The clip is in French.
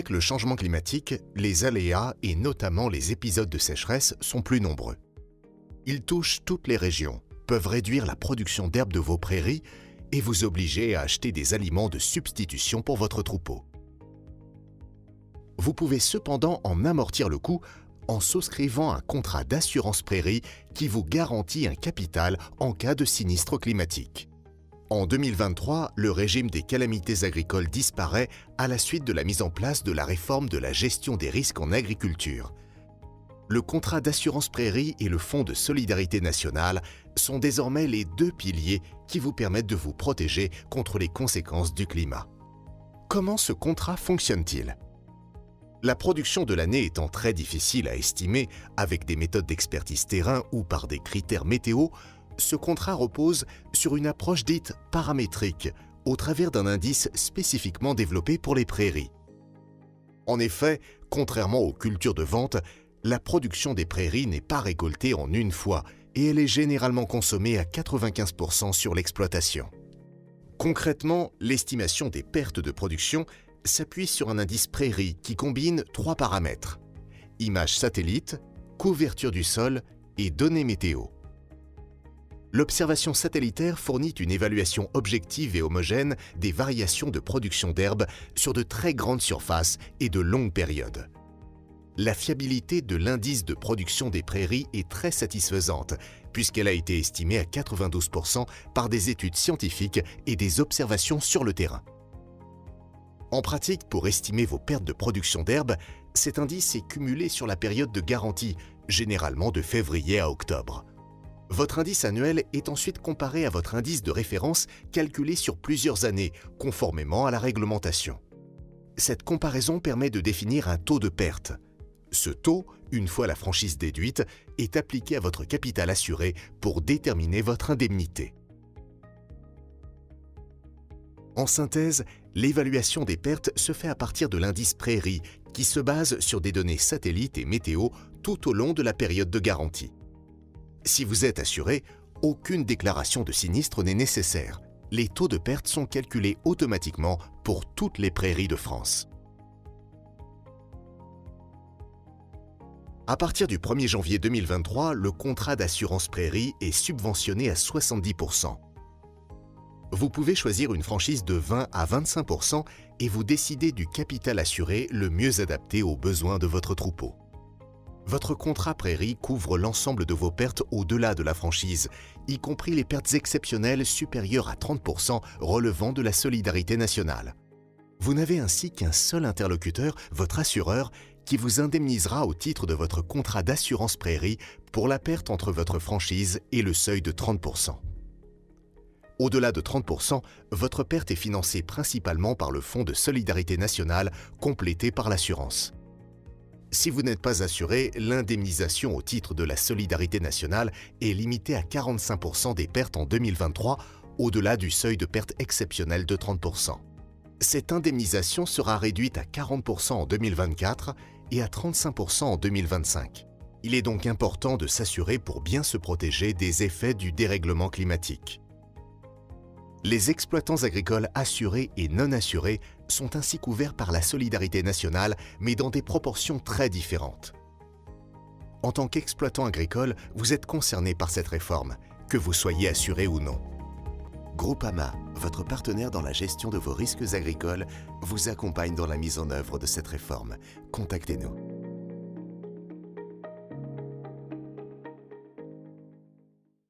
Avec le changement climatique, les aléas et notamment les épisodes de sécheresse sont plus nombreux. Ils touchent toutes les régions, peuvent réduire la production d'herbe de vos prairies et vous obliger à acheter des aliments de substitution pour votre troupeau. Vous pouvez cependant en amortir le coût en souscrivant un contrat d'assurance prairie qui vous garantit un capital en cas de sinistre climatique. En 2023, le régime des calamités agricoles disparaît à la suite de la mise en place de la réforme de la gestion des risques en agriculture. Le contrat d'assurance prairie et le Fonds de solidarité nationale sont désormais les deux piliers qui vous permettent de vous protéger contre les conséquences du climat. Comment ce contrat fonctionne-t-il ? La production de l'année étant très difficile à estimer avec des méthodes d'expertise terrain ou par des critères météo, ce contrat repose sur une approche dite paramétrique, au travers d'un indice spécifiquement développé pour les prairies. En effet, contrairement aux cultures de vente, la production des prairies n'est pas récoltée en une fois et elle est généralement consommée à 95% sur l'exploitation. Concrètement, l'estimation des pertes de production s'appuie sur un indice prairie qui combine 3 paramètres: images satellites, couverture du sol et données météo. L'observation satellitaire fournit une évaluation objective et homogène des variations de production d'herbe sur de très grandes surfaces et de longues périodes. La fiabilité de l'indice de production des prairies est très satisfaisante puisqu'elle a été estimée à 92% par des études scientifiques et des observations sur le terrain. En pratique, pour estimer vos pertes de production d'herbe, cet indice est cumulé sur la période de garantie, généralement de février à octobre. Votre indice annuel est ensuite comparé à votre indice de référence calculé sur plusieurs années, conformément à la réglementation. Cette comparaison permet de définir un taux de perte. Ce taux, une fois la franchise déduite, est appliqué à votre capital assuré pour déterminer votre indemnité. En synthèse, l'évaluation des pertes se fait à partir de l'indice prairie, qui se base sur des données satellites et météo tout au long de la période de garantie. Si vous êtes assuré, aucune déclaration de sinistre n'est nécessaire. Les taux de perte sont calculés automatiquement pour toutes les prairies de France. À partir du 1er janvier 2023, le contrat d'assurance prairie est subventionné à 70%. Vous pouvez choisir une franchise de 20 à 25% et vous décidez du capital assuré le mieux adapté aux besoins de votre troupeau. Votre contrat prairie couvre l'ensemble de vos pertes au-delà de la franchise, y compris les pertes exceptionnelles supérieures à 30% relevant de la solidarité nationale. Vous n'avez ainsi qu'un seul interlocuteur, votre assureur, qui vous indemnisera au titre de votre contrat d'assurance prairie pour la perte entre votre franchise et le seuil de 30%. Au-delà de 30%, votre perte est financée principalement par le Fonds de solidarité nationale complété par l'assurance. Si vous n'êtes pas assuré, l'indemnisation au titre de la solidarité nationale est limitée à 45% des pertes en 2023, au-delà du seuil de perte exceptionnelle de 30%. Cette indemnisation sera réduite à 40% en 2024 et à 35% en 2025. Il est donc important de s'assurer pour bien se protéger des effets du dérèglement climatique. Les exploitants agricoles assurés et non assurés sont ainsi couverts par la solidarité nationale, mais dans des proportions très différentes. En tant qu'exploitant agricole, vous êtes concerné par cette réforme, que vous soyez assuré ou non. Groupama, votre partenaire dans la gestion de vos risques agricoles, vous accompagne dans la mise en œuvre de cette réforme. Contactez-nous.